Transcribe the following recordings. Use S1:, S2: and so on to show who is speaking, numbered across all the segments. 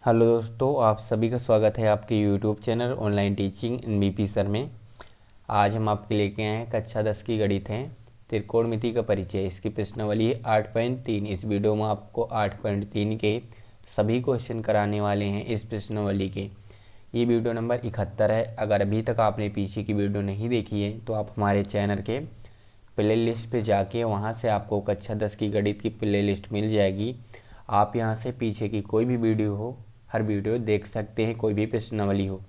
S1: Hello दोस्तों, आप सभी का स्वागत है आपके YouTube channel online teaching in BP sir में। आज हम आपके लेके आए हैं कक्षा 10 की गणित है त्रिकोणमिति का परिचय। इसकी प्रश्नावली है 8.3। इस वीडियो में आपको 8.3 के सभी क्वेश्चन कराने वाले हैं इस प्रश्नावली के। ये वीडियो नंबर 71 है। अगर अभी तक आपने पीछे की वीडियो नहीं देखी है तो आप हमारे चैनल के प्ले लिस्ट पर जाके वहाँ से आपको कक्षा 10 की गणित की प्ले लिस्ट मिल जाएगी। आप यहाँ से पीछे की कोई भी वीडियो हो, हर वीडियो देख सकते हैं, कोई भी प्रश्नावली हो।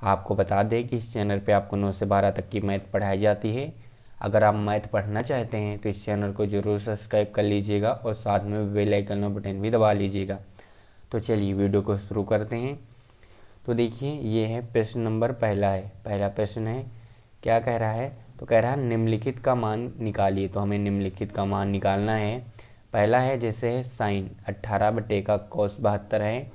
S1: आपको बता दें कि इस चैनल पे आपको 9 से 12 तक की मैथ पढ़ाई जाती है। अगर आप मैथ पढ़ना चाहते हैं तो इस चैनल को ज़रूर सब्सक्राइब कर लीजिएगा और साथ में बेल आइकन और बटन भी दबा लीजिएगा। तो चलिए वीडियो को शुरू करते हैं। तो देखिए, ये है प्रश्न नंबर पहला प्रश्न है। क्या कह रहा है? तो कह रहा है निम्नलिखित का मान निकालिए। तो हमें निम्नलिखित का मान निकालना है। पहला है जैसे है साइन 18 बटे का कोस 72 है।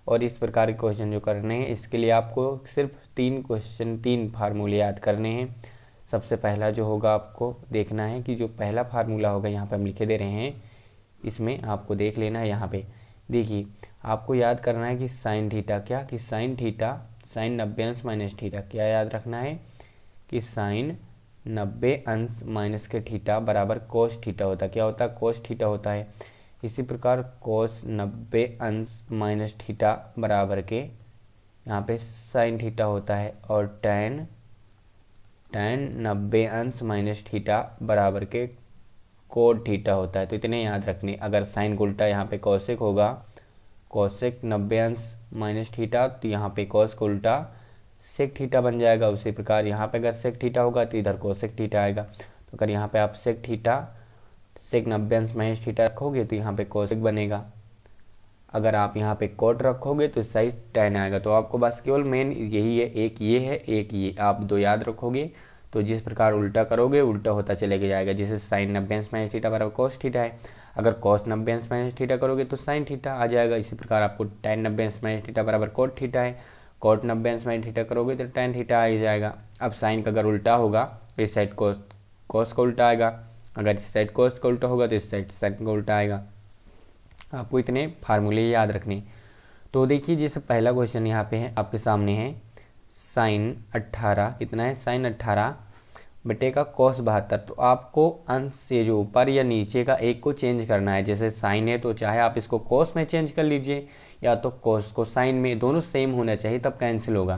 S1: और इस प्रकार के क्वेश्चन जो करने हैं इसके लिए आपको सिर्फ 3 फार्मूले याद करने हैं। सबसे पहला जो होगा आपको देखना है कि जो पहला फार्मूला होगा यहाँ पे हम लिखे दे रहे हैं, इसमें आपको देख लेना है। यहाँ पे देखिए, आपको याद करना है कि साइन थीटा साइन 90 अंश माइनस थीटा। क्या याद रखना है कि साइन 90 अंश माइनस के थीटा बराबर कोस थीटा होता है। क्या होता है? कोस थीटा होता है। इसी प्रकार कोस 90 अंश माइनस थीटा बराबर के यहाँ पे साइन थीटा होता है। और tan 90 अंश माइनस थीटा बराबर के कोट थीटा होता है। तो इतने याद रखने। अगर साइन को उल्टा यहाँ पे कोसेक होगा, कोसेक 90 अंश माइनस थीटा, तो यहाँ पे कोस को उल्टा सेक थीटा बन जाएगा। उसी प्रकार यहाँ पे अगर सेक थीटा होगा तो इधर कोसेक थीटा आएगा। तो अगर यहाँ पे आप सेक 90 अंश माइनस थीटा रखोगे तो यहाँ पे कोसेक बनेगा। अगर आप यहाँ पे कोट रखोगे तो इस साइड tan आएगा। तो आपको बस केवल मेन यही है, एक ये है, एक ये, आप दो याद रखोगे तो जिस प्रकार उल्टा करोगे उल्टा होता चलेगा जाएगा। जैसे साइन 90 अंश माइनस थीटा बराबर कोस थीटा है, अगर कोस 90 अंश माइनस थीटा करोगे तो साइन थीटा आ जाएगा। इसी प्रकार आपको tan 90 अंश माइनस थीटा बराबर कोट थीटा है, कोट 90 अंश माइनस थीटा करोगे तो tan थीटा आ जाएगा। अब साइन का अगर उल्टा होगा तो इस साइड कोस का उल्टा आएगा, अगर इस साइड कोस का उल्टा होगा तो इस साइड साइन का उल्टा आएगा। आपको इतने फार्मूले याद रखने। तो देखिए, जैसे पहला क्वेश्चन यहाँ पे है आपके सामने है साइन 18 कितना है? साइन 18 बटे का कोस 72। तो आपको अंश से जो ऊपर या नीचे का एक को चेंज करना है। जैसे साइन है तो चाहे आप इसको कोस में चेंज कर लीजिए या तो कोस को साइन में, दोनों सेम होना चाहिए तब कैंसिल होगा।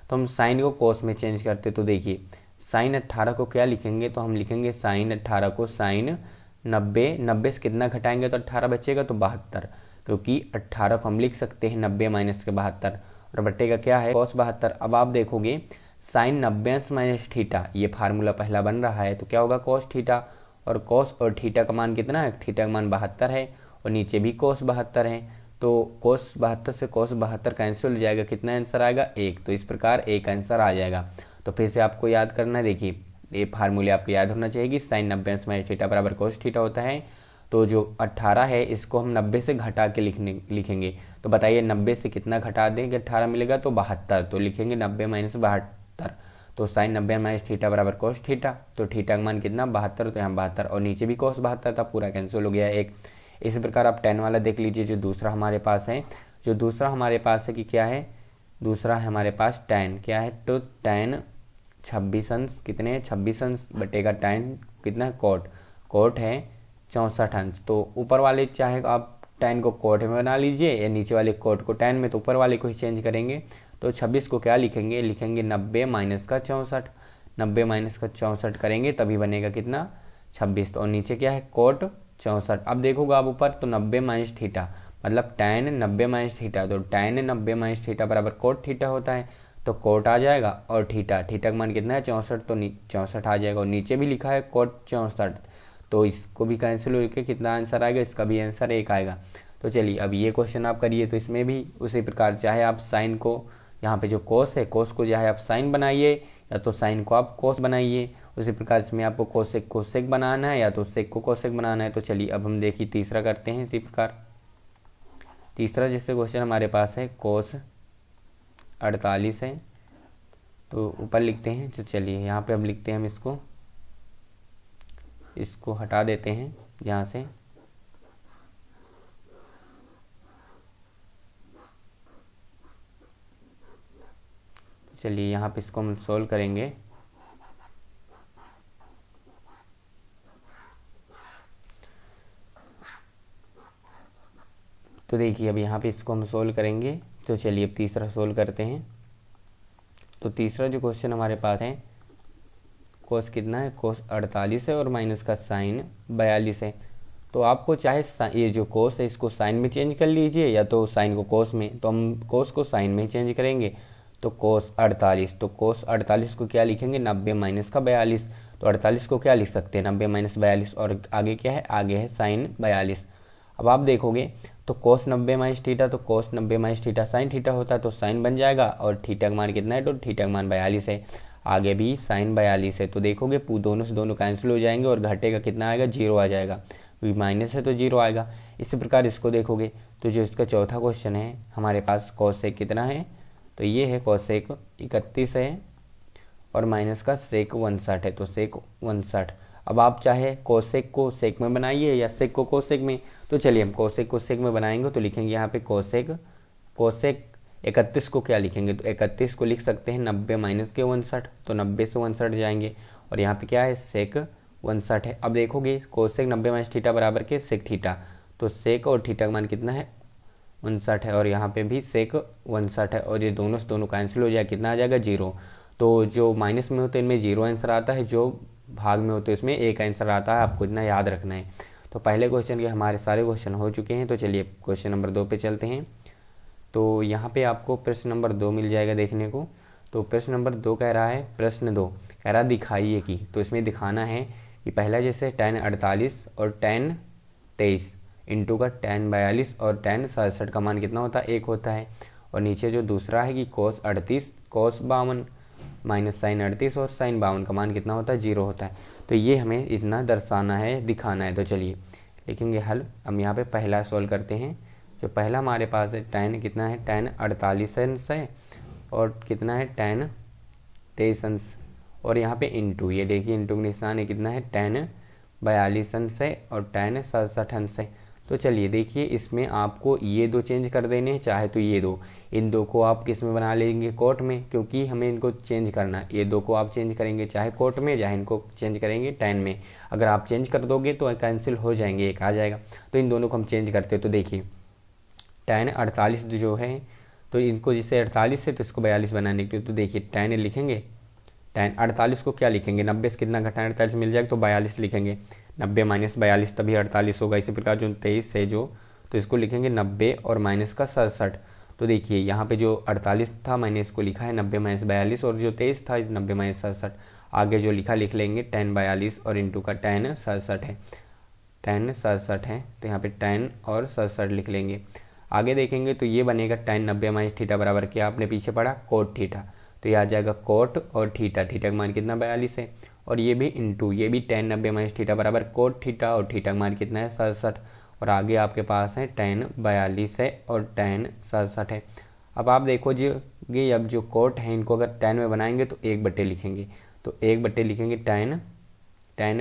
S1: तो हम साइन को कोस में चेंज करते। तो देखिए, साइन 18 को क्या लिखेंगे? तो हम लिखेंगे साइन 18 को साइन 90 से कितना घटाएंगे तो 18 बचेगा, तो 72। क्योंकि 18 को हम लिख सकते हैं 90 माइनस के 72 और बटे का क्या है? कोस 72। अब आप देखोगे साइन 90 अंश माइनस थीटा, ये फार्मूला पहला बन रहा है तो क्या होगा? Cos theta. और कोस और थीटा का मान कितना है? थीटा का मान 72 है और नीचे भी कोस 72 है। तो कोस 72 से कोस 72 कैंसिल हो जाएगा। कितना आंसर आएगा? 1। तो इस प्रकार एक आंसर आ जाएगा। तो फिर से आपको याद करना है। देखिए, ये फार्मूले आपको याद होना चाहिए कि साइन 90 अंश माइनस थीटा बराबर कोस थीटा होता है। तो जो 18 है इसको हम 90 से घटा के लिखेंगे। तो बताइए 90 से कितना घटा देंगे? 18 मिलेगा तो 72। तो लिखेंगे 90 माइनस 72। तो साइन 90 माइनस थीटा बराबर कोस थीटा। तो थीटा का मान कितना? 72। तो यहाँ 72 और नीचे भी कोस 72 था, पूरा कैंसिल हो गया एक। इसी प्रकार आप tan वाला देख लीजिए जो दूसरा हमारे पास है। जो दूसरा हमारे पास है कि क्या है? दूसरा है हमारे पास tan। क्या है? तो tan 26 अंश कितने हैं? 26 अंश बटेगा tan कितना है? कोट है 64 अंश। तो ऊपर वाले चाहे आप tan को कोट में बना लीजिए या नीचे वाले कोट को tan में, तो ऊपर वाले को ही चेंज करेंगे। तो 26 को क्या लिखेंगे? लिखेंगे 90 माइनस का 64। 90 माइनस का 64 करेंगे तभी बनेगा कितना? 26। तो और नीचे क्या है? कोट 64। अब देखोगे आप ऊपर तो 90 माइनस थीटा मतलब tan 90 माइनस थीटा। तो tan 90 माइनस थीटा बराबर कोट थीटा होता है। तो कोट आ जाएगा और थीटा का मान कितना है? 64। तो 64 आ जाएगा और नीचे भी लिखा है कोट 64। तो इसको भी कैंसिल होकर कितना आंसर आएगा? इसका भी आंसर 1 आएगा। तो चलिए अब ये क्वेश्चन आप करिए। तो इसमें भी उसी प्रकार चाहे आप साइन को, यहाँ पे जो कोस है, कोस को चाहे आप साइन बनाइए या तो साइन को आप कोस बनाइए। उसी प्रकार इसमें आपको कोसेक बनाना है या तो सेक को कोसेक बनाना है। तो चलिए अब हम देखिए तीसरा करते हैं। इसी प्रकार तीसरा जैसे क्वेश्चन हमारे पास है कोस 48 है, तो ऊपर लिखते हैं। तो चलिए यहाँ पे अब लिखते हैं हम इसको हटा देते हैं यहाँ से। चलिए यहाँ पे इसको हम सोल्व करेंगे। तो देखिए अब यहाँ पे इसको हम सोल्व करेंगे। तो चलिए अब तीसरा सोल्व करते हैं। तो तीसरा जो क्वेश्चन हमारे पास है, कोस कितना है, कोस 48 है और माइनस का साइन 42 है। तो आपको चाहे ये जो कोस है इसको साइन में चेंज कर लीजिए या तो साइन को कोस में, तो हम कोस को साइन में ही चेंज करेंगे। तो कोस 48, तो कोस 48 को क्या लिखेंगे, 90 माइनस का 42। तो 48 को क्या लिख सकते हैं, 90 माइनस 42, और आगे क्या है, आगे है साइन 42। अब आप देखोगे तो कोस 90 माइनस थीटा, तो कोस 90 माइनस थीटा साइन थीटा होता है, तो साइन बन जाएगा, और थीटा का मान कितना है, तो थीटा का मान 42 है। आगे भी साइन 42 है। तो देखोगे दोनों से दोनों कैंसिल हो जाएंगे और घटेगा कितना आएगा, 0 आ जाएगा। भी माइनस है तो 0 आएगा। इसी प्रकार इसको देखोगे तो जो इसका चौथा क्वेश्चन है हमारे पास, कोसेक कितना है, तो ये है कोसेक 31 है और माइनस का सेक 59 है, तो सेक 59। अब आप चाहे कोसेक को सेक में बनाइए या सेक को कोसेक में। तो चलिए हम कोसेक को सेक में बनाएंगे। तो लिखेंगे यहाँ पे कोसेक 31 को क्या लिखेंगे, तो 31 को लिख सकते हैं 90 माइनस के 59, तो 90 से 59 जाएंगे, और यहाँ पे क्या है, सेक 59 है। अब देखोगे कोसेक 90 माइनस थीटा बराबर के सेक थीटा, तो सेक और थीटा का मान कितना है, 59 है, और यहाँ पे भी सेक 59 है, और ये दोनों से दोनों कैंसिल हो जाए, कितना आ जाएगा, 0। तो जो माइनस में होते हैं इनमें 0 आंसर आता है, जो भाग में होते हैं इसमें 1 आंसर आता है, आपको इतना याद रखना है। तो पहले क्वेश्चन के हमारे सारे क्वेश्चन हो चुके हैं। तो चलिए क्वेश्चन नंबर 2 पे चलते हैं। तो यहाँ पे आपको प्रश्न नंबर 2 मिल जाएगा देखने को। तो प्रश्न नंबर 2 कह रहा है, प्रश्न 2 कह रहा है दिखाइए कि, तो इसमें दिखाना है कि पहला जैसे tan 48 और tan 23 इंटू का tan 42 और tan 67 का मान कितना होता है, 1 होता है। और नीचे जो दूसरा है कि cos 38 cos 52 माइनस साइन 38 और साइन 52 का मान कितना होता है, 0 होता है। तो ये हमें इतना दर्शाना है, दिखाना है। तो चलिए लिखेंगे हल। हम यहाँ पे पहला सॉल्व करते हैं। जो पहला हमारे पास है tan कितना है, tan 48 अंश है और कितना है tan 23 अंश, और यहाँ पे इंटू, ये देखिए इंटू का निशान है, कितना है tan 42 अंश है और tan 67 अंश है। तो चलिए देखिए इसमें आपको ये दो चेंज कर देने हैं, चाहे तो ये दो, इन दो को आप किस में बना लेंगे, कोट में, क्योंकि हमें इनको चेंज करना है। ये दो को आप चेंज करेंगे चाहे कोट में, चाहे इनको चेंज करेंगे tan में। अगर आप चेंज कर दोगे तो कैंसिल हो जाएंगे, एक आ जाएगा। तो इन दोनों को हम चेंज करते हैं। तो देखिए tan 48 जो है, तो इनको जिससे 48 है तो इसको 42 बनाने के लिए, तो देखिए tan लिखेंगे, tan 48 को क्या लिखेंगे, 90 से कितना घटाएं 48 मिल जाएगा, तो 42 लिखेंगे। 90 माइनस 42 तभी 48 होगा। इसी प्रकार जो 23 है जो, तो इसको लिखेंगे 90 और माइनस का 67। तो देखिए यहाँ पे जो 48 था मैंने इसको लिखा है 90 माइनस 42, और जो 23 था 90 माइनस 67। आगे जो लिखा लिख लेंगे tan 42 और इंटू का tan 67 है, tan 67 है, तो यहाँ पे tan और 67 लिख लेंगे। आगे देखेंगे तो ये बनेगा tan 90 माइनस थीटा बराबर क्या आपने पीछे पढ़ा, कोट थीटा, तो ये आ जाएगा कोट और थीटा, थीटा का मान कितना 42 है, और ये भी इंटू, ये भी tan 90 माइनस थीटा बराबर कोट थीटा, और थीटा का मान कितना है 67, और आगे आपके पास है tan 42 है और tan 67 है। अब आप देखो जी, ये अब जो कोट है इनको अगर tan में बनाएंगे तो 1/, लिखेंगे, तो 1/, लिखेंगे tan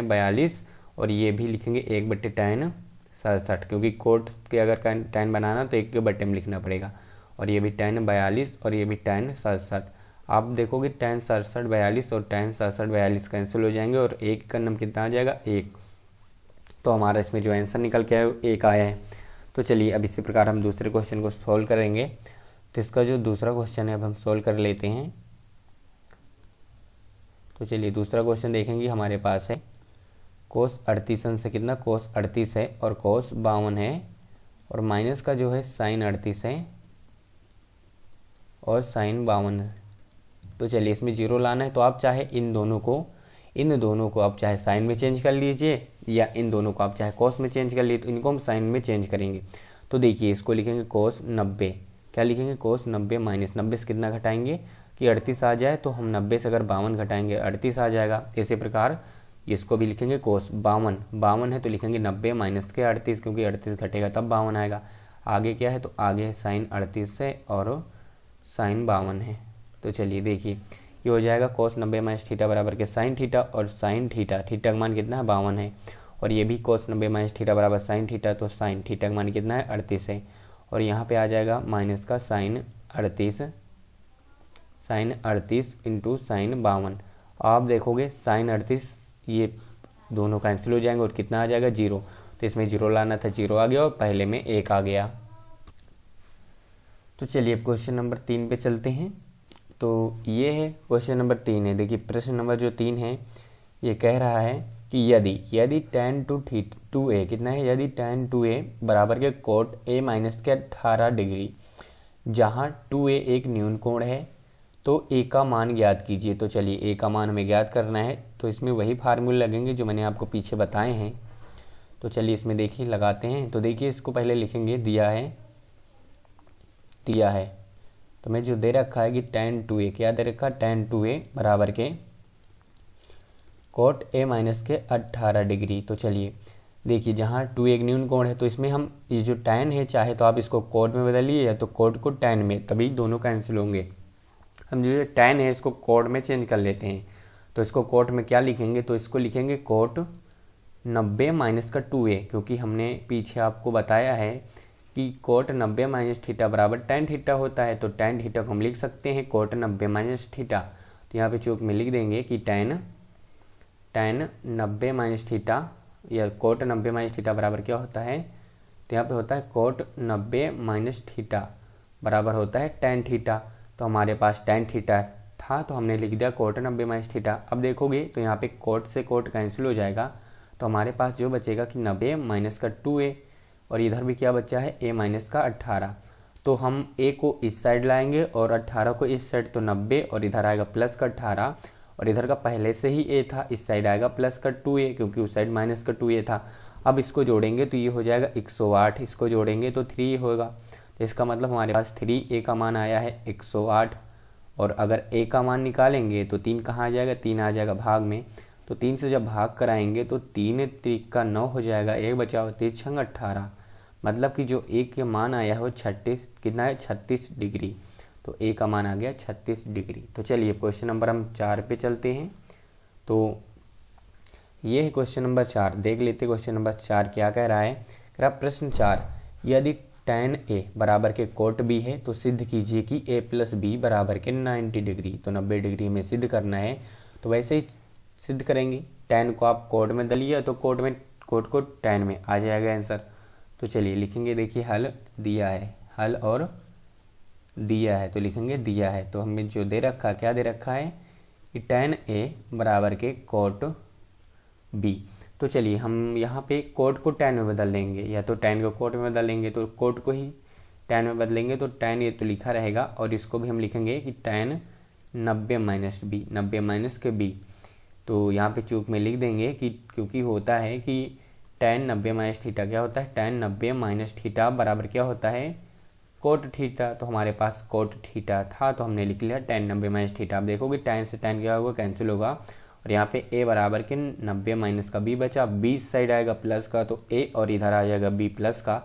S1: 42, और ये भी लिखेंगे 1/, tan 67, क्योंकि कोट के अगर tan बनाना तो 1/, में लिखना पड़ेगा। और ये भी tan 42 और ये भी tan 67। आप देखोगे tan 67 42 और tan 67 42 कैंसिल हो जाएंगे, और एक का नंबर कितना आ जाएगा, 1। तो हमारा इसमें जो आंसर निकल के आया वो 1 आया है। तो चलिए अब इसी प्रकार हम दूसरे क्वेश्चन को सॉल्व करेंगे। तो इसका जो दूसरा क्वेश्चन है अब हम सॉल्व कर लेते हैं। तो चलिए दूसरा क्वेश्चन देखेंगे, हमारे पास है कोस 38 से कितना, कोस 38 है और कोस 52 है, और माइनस का जो है साइन 38 है और साइन 52 है। तो चलिए इसमें 0 लाना है। तो आप चाहे इन दोनों को आप चाहे साइन में चेंज कर लीजिए, या इन दोनों को आप चाहे कोस में चेंज कर लीजिए। तो इनको हम साइन में चेंज करेंगे। तो देखिए इसको लिखेंगे कोस 90, क्या लिखेंगे, कोस 90 माइनस 90 से कितना घटाएंगे कि 38 आ जाए, तो हम 90 से अगर 52 घटाएंगे 38 आ जाएगा। इसी प्रकार इसको भी लिखेंगे कोस 52 है, तो लिखेंगे 90 माइनस के 38, क्योंकि 38 घटेगा तब 52 आएगा। आगे क्या है, तो आगे साइन 38 है और साइन 52 है। तो चलिए देखिए ये हो जाएगा कोस 90 माइनस थीटा बराबर के साइन थीटा, और साइन थीटा, थीटा का मान कितना है 52 है, और ये भी कोस 90 माइनस थीटा बराबर साइन थीटा, तो साइन थीटा का मान कितना है 38 है, और यहाँ पे आ जाएगा माइनस का साइन 38 साइन 38 इंटू साइन 52। आप देखोगे साइन 38 ये दोनों कैंसिल हो जाएंगे और कितना आ जाएगा 0, तो इसमें 0 लाना था, 0 आ गया और पहले में 1 आ गया। तो चलिए अब क्वेश्चन नंबर 3 पे चलते हैं। तो ये है क्वेश्चन नंबर 3 है। देखिए प्रश्न नंबर जो 3 है ये कह रहा है कि यदि tan टू ए कितना है, यदि tan 2a बराबर के कोट a माइनस के 18 डिग्री, जहाँ 2a एक न्यून कोण है, तो a का मान ज्ञात कीजिए। तो चलिए a का मान हमें ज्ञात करना है, तो इसमें वही फार्मूले लगेंगे जो मैंने आपको पीछे बताए हैं। तो चलिए इसमें देखिए लगाते हैं। तो देखिए इसको पहले लिखेंगे, दिया है तो मैं जो दे रखा है कि tan 2a, क्या दे रखा, tan 2a बराबर के कोट a माइनस के 18 डिग्री। तो चलिए देखिए जहाँ 2 एक न्यून कोण है, तो इसमें हम ये जो tan है, चाहे तो आप इसको कोट में बदलिए या तो कोट को tan में, तभी दोनों कैंसिल होंगे। हम जो tan है इसको कोट में चेंज कर लेते हैं। तो इसको कोट में क्या लिखेंगे, तो इसको लिखेंगे कोट 90 माइनस का 2a, क्योंकि हमने पीछे आपको बताया है कि कोट 90 माइनस थीटा बराबर tan थीटा होता है। तो tan थीटा को हम लिख सकते हैं कोट 90 माइनस थीटा। तो यहाँ पे चौक में लिख देंगे कि tan 90 माइनस थीटा या कोट 90 माइनस थीटा बराबर क्या होता है, तो यहाँ पे होता है कोट 90 माइनस थीटा बराबर होता है tan थीटा। तो हमारे पास tan थीटा था तो हमने लिख दिया कोट 90 माइनस थीटा। अब देखोगे तो यहाँ पे कोट से कोट कैंसिल हो जाएगा, तो हमारे पास जो बचेगा कि 90 माइनस का 2a, और इधर भी क्या बचा है a माइनस का 18। तो हम a को इस साइड लाएंगे और 18 को इस साइड, तो 90 और इधर आएगा प्लस का 18, और इधर का पहले से ही a था, इस साइड आएगा प्लस का 2a, क्योंकि उस साइड माइनस का 2a था। अब इसको जोड़ेंगे तो ये हो जाएगा 108, इसको जोड़ेंगे तो 3 होगा। तो इसका मतलब हमारे पास 3a का मान आया है 108, और अगर a का मान निकालेंगे तो 3 कहाँ आ जाएगा, 3 आ जाएगा भाग में। तो 3 से जब भाग कराएंगे तो 3 3 का 9 हो जाएगा, 1 बचा हो 3 6 18, मतलब कि जो a का मान आया है वो 36 कितना है, 36 डिग्री। तो a का मान आ गया 36 डिग्री। तो चलिए क्वेश्चन नंबर हम 4 पे चलते हैं। तो ये है क्वेश्चन नंबर 4, देख लेते हैं क्वेश्चन नंबर 4 क्या कह रहा है। कह रहा प्रश्न 4, यदि tan a बराबर के कोट b है तो सिद्ध कीजिए कि a प्लस b बराबर के 90 डिग्री। तो 90 डिग्री में सिद्ध करना है, तो वैसे ही सिद्ध करेंगे। tan को आप कोट में दलिए तो कोट को tan में आ जाएगा आंसर। तो चलिए लिखेंगे, देखिए हल दिया है, हल और दिया है, तो लिखेंगे दिया है। तो हमें जो दे रखा, क्या दे रखा है कि tan a बराबर के कोट b। तो चलिए हम यहाँ पे कोट को tan में बदल लेंगे, या तो tan को कोट में बदल लेंगे, तो कोट को ही tan में बदलेंगे तो tan ये तो लिखा रहेगा, और इसको भी हम लिखेंगे कि tan 90 माइनस b, 90 माइनस के b। तो यहाँ पे चूक में लिख देंगे कि क्योंकि होता है कि tan 90 माइनस थीटा क्या होता है, tan 90 माइनस थीटा बराबर क्या होता है, कोट थीटा। तो हमारे पास कोट थीटा था तो हमने लिख लिया tan 90 माइनस थीटा। आप देखोगे tan से tan क्या होगा, कैंसिल होगा, और यहाँ पे a बराबर के 90 माइनस का b बचा, 20 साइड आएगा प्लस का, तो a और इधर आ जाएगा b प्लस का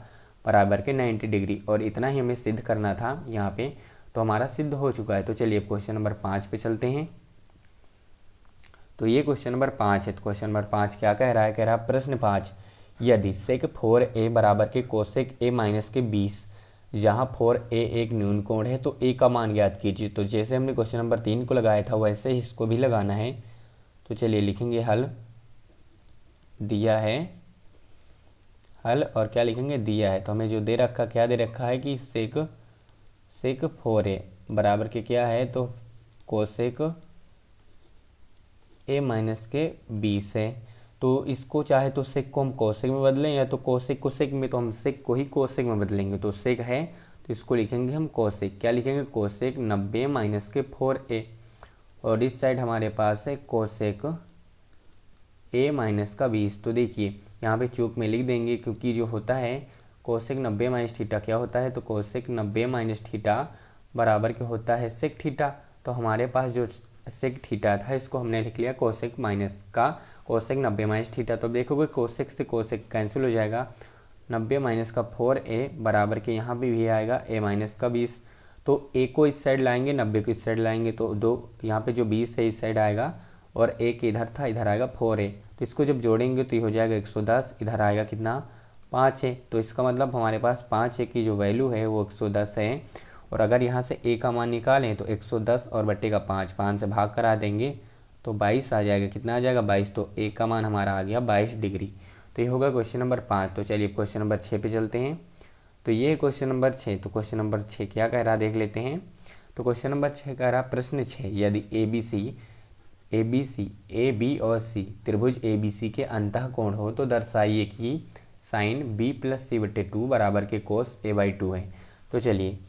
S1: बराबर के 90 डिग्री। और इतना ही हमें सिद्ध करना था यहाँ पे, तो हमारा सिद्ध हो चुका है। तो चलिए क्वेश्चन नंबर 5 पे चलते हैं। तो ये क्वेश्चन नंबर 5 है। तो क्वेश्चन नंबर 5 क्या कह रहा है, कह रहा है प्रश्न 5, यदि सेक 4a बराबर के कोसेक a माइनस के 20, जहाँ 4a एक न्यून कोण है, तो a का मान ज्ञात कीजिए। तो जैसे हमने क्वेश्चन नंबर 3 को लगाया था वैसे ही इसको भी लगाना है। तो चलिए लिखेंगे हल दिया है, हल और क्या लिखेंगे, दिया है। तो हमें जो दे रखा, क्या दे रखा है कि सेक 4a बराबर के क्या है, तो कोसेक a माइनस के 20 है। तो इसको चाहे तो सेक को हम कोसेक में बदलें, या तो कोसेक को सेक में, तो हम सेक को ही कोसेक में बदलेंगे। तो सेक है तो इसको लिखेंगे हम कोसेक, क्या लिखेंगे, कोसेक 90 माइनस के 4a, और इस साइड हमारे पास है कोसेक a माइनस का 20। तो देखिए यहाँ पे चूक में लिख देंगे, क्योंकि जो होता है कोसेक 90 माइनस थीटा क्या होता है, तो कोसेक 90 माइनस थीटा बराबर के होता है सेक थीटा। तो हमारे पास जो सेक थीटा था इसको हमने लिख लिया कोसेक माइनस का कोसेक 90 माइनस थीटा। तो देखोगे कोसेक से कोसेक कैंसिल हो जाएगा, 90 माइनस का 4a बराबर के यहाँ भी आएगा a माइनस का 20। तो a को इस साइड लाएंगे, 90 को इस साइड लाएंगे, तो दो यहाँ पे जो 20 है इस साइड आएगा, और a के इधर था, इधर आएगा 4a। तो इसको जब जोड़ेंगे तो ये हो जाएगा 110, इधर आएगा कितना 5 है। तो इसका मतलब हमारे पास 5 की जो वैल्यू है वो 110 है, और अगर यहाँ से a का मान निकालें तो 110 और बट्टे का 5, 5 से भाग करा देंगे तो 22 आ जाएगा। कितना आ जाएगा? 22। तो a का मान हमारा आ गया 22 डिग्री। तो ये होगा क्वेश्चन नंबर 5। तो चलिए क्वेश्चन नंबर 6 पे चलते हैं। तो ये है क्वेश्चन नंबर 6। तो क्वेश्चन नंबर 6 क्या कह रहा देख लेते हैं। तो क्वेश्चन नंबर 6 कह रहा प्रश्न 6, यदि ए बी और सी त्रिभुज ए बी सी के अंतः कोण हो तो दर्शाइए कि साइन b प्लस सी बटे 2 बराबर के कोस a बाई 2 है। तो चलिए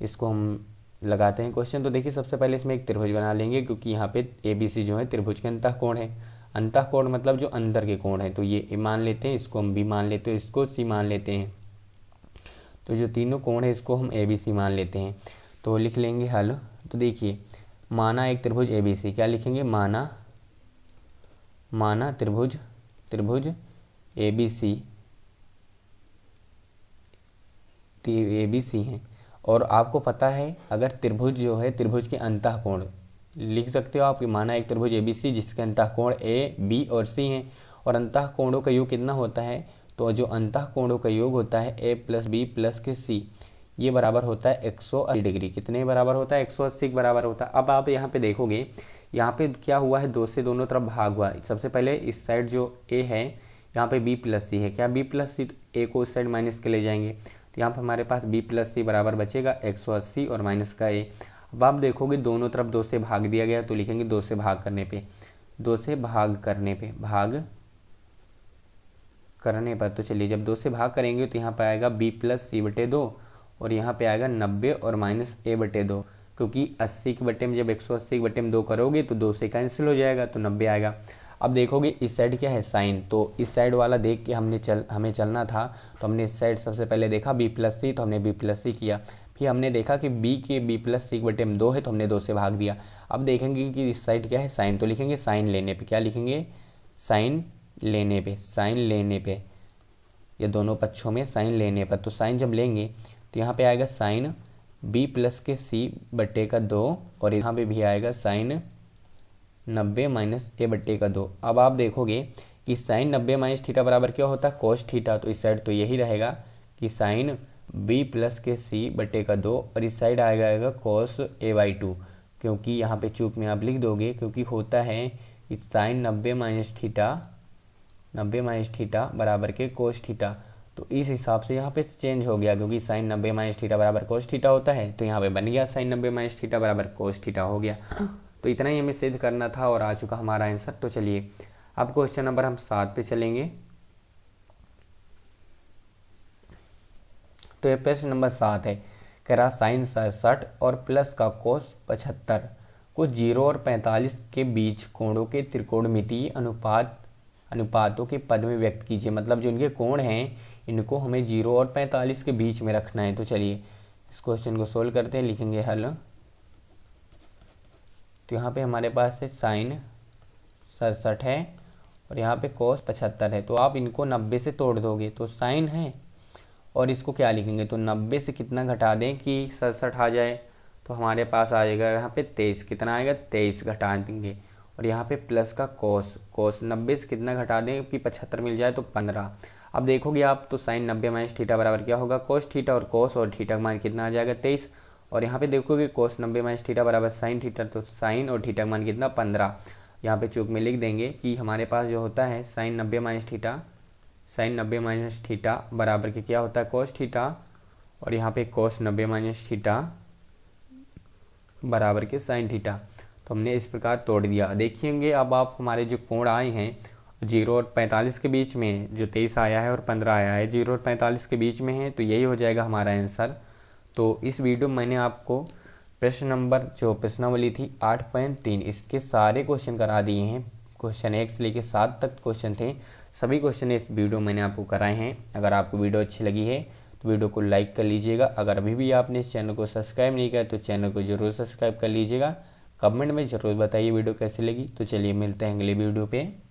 S1: इसको हम लगाते हैं क्वेश्चन। तो देखिए सबसे पहले इसमें एक त्रिभुज बना लेंगे, क्योंकि यहाँ पे ए बी सी जो है त्रिभुज के अंतः कोण है। अंतः कोण मतलब जो अंदर के कोण है। तो ये a मान लेते हैं, इसको हम b मान लेते हैं, इसको c मान लेते हैं। तो जो तीनों कोण है इसको हम ए बी सी मान लेते हैं। तो लिख लेंगे हल। तो देखिए माना एक त्रिभुज ए बी सी, क्या लिखेंगे? माना त्रिभुज ए बी सी है। और आपको पता है अगर त्रिभुज जो है त्रिभुज के अंतः कोण लिख सकते हो आप कि माना एक त्रिभुज ए बी सी जिसके अंतः कोण ए बी और सी हैं, और अंतः कोणों का योग कितना होता है? तो जो अंतः कोणों का योग होता है ए प्लस बी प्लस के सी, ये बराबर होता है 180 डिग्री। कितने बराबर होता है? 180 के बराबर होता है। अब आप यहाँ पे देखोगे, यहाँ पे क्या हुआ है? 2 से दोनों तरफ भाग हुआ। सबसे पहले इस साइड जो a है यहाँ पे b प्लस सी है। क्या b प्लस सी? a को इस साइड माइनस के ले जाएंगे तो यहाँ पर हमारे पास b प्लस सी बराबर बचेगा 180 और माइनस का a। अब आप देखोगे दोनों तरफ 2 से भाग दिया गया, तो लिखेंगे 2 से भाग करने पे तो चलिए जब 2 से भाग करेंगे तो यहाँ पर आएगा b प्लस सी बटे 2 और यहाँ पे आएगा 90 और माइनस a बटे 2, क्योंकि 80 के बटे में जब 180 के बटे में 2 करोगे तो 2 से कैंसिल हो जाएगा तो 90 आएगा। अब देखोगे इस साइड क्या है? साइन। तो इस साइड वाला देख के हमें चलना था, तो हमने इस साइड सबसे पहले देखा b प्लस सी, तो हमने b प्लस सी किया। फिर हमने देखा कि b प्लस सी के बटे में 2 है तो हमने 2 से भाग दिया। अब देखेंगे कि इस साइड क्या है? साइन। तो लिखेंगे साइन लेने पे, क्या लिखेंगे? साइन लेने पे, ये दोनों पक्षों में साइन लेने पर। तो साइन जब लेंगे तो यहाँ पे आएगा साइन b प्लस के c बट्टे का 2 और यहाँ पे भी आएगा साइन 90 माइनस a बट्टे का 2। अब आप देखोगे कि साइन 90 माइनस थीटा बराबर क्या होता है? Cos theta. तो इस साइड तो यही रहेगा कि साइन b प्लस के c बट्टे का 2 और इस साइड आएगा कोस a बाई 2, क्योंकि यहाँ पे चूक में आप लिख दोगे, क्योंकि होता है कि साइन 90 माइनस थीटा बराबर के कोस थीटा। तो इस हिसाब से यहाँ पे चेंज हो गया, क्योंकि साइन 90 माइनस थीटा बराबर कोस थीटा होता है, तो यहाँ पे बन गया साइन 90 माइनस थीटा बराबर कोस थीटा हो गया। तो इतना ही हमें सिद्ध करना था और आ चुका हमारा आंसर। तो चलिए अब क्वेश्चन नंबर हम 7 पे चलेंगे। तो ये प्रश्न नंबर 7 है, कह रहा साइन 67 और प्लस का कोस 75 को 0 और 45 के बीच कोणों के त्रिकोणमितीय अनुपातों के पद में व्यक्त कीजिए। मतलब जो इनके कोण हैं इनको हमें 0 और 45 के बीच में रखना है। तो चलिए इस क्वेश्चन को सोल्व करते हैं, लिखेंगे हल। तो यहाँ पे हमारे पास है साइन 67 है और यहाँ पे कोस 75 है। तो आप इनको 90 से तोड़ दोगे तो साइन है, और इसको क्या लिखेंगे? तो 90 से कितना घटा दें कि 67 आ जाए? तो हमारे पास आ जाएगा यहाँ पे 23। कितना आएगा? 23 घटा देंगे। और यहाँ पे प्लस का कोस 90 से कितना घटा दें कि 75 मिल जाए? तो 15। अब देखोगे आप तो साइन 90 माइनस थीटा बराबर क्या होगा? कोस थीटा, और कोस और थीटा का मान कितना आ जाएगा? 23। और यहाँ पे देखोगे कोस 90 माइनस थीटा बराबर साइन थीटा, तो साइन और थीटा का मान कितना? 15। यहाँ पे चूक में लिख देंगे कि हमारे पास जो होता है साइन 90 माइनस थीटा बराबर के क्या होता है? कोस थीटा, और यहाँ पे कोस 90 माइनस थीटा बराबर के साइन थीटा। तो हमने इस प्रकार तोड़ दिया। देखिएंगे अब आप हमारे जो कोण आए हैं 0 और 45 के बीच में, जो 23 आया है और 15 आया है 0 और 45 के बीच में है, तो यही हो जाएगा हमारा आंसर। तो इस वीडियो में मैंने आपको प्रश्न नंबर जो प्रश्नावली थी 8.3 इसके सारे क्वेश्चन करा दिए हैं। क्वेश्चन 1 से लेकर 7 तक क्वेश्चन थे, सभी क्वेश्चन इस वीडियो मैंने आपको कराए हैं। अगर आपको वीडियो अच्छी लगी है तो वीडियो को लाइक कर लीजिएगा। अगर अभी भी आपने इस चैनल को सब्सक्राइब नहीं किया तो चैनल को जरूर सब्सक्राइब कर लीजिएगा। कमेंट में ज़रूर बताइए वीडियो कैसी लगी। तो चलिए मिलते हैं अगले वीडियो पे।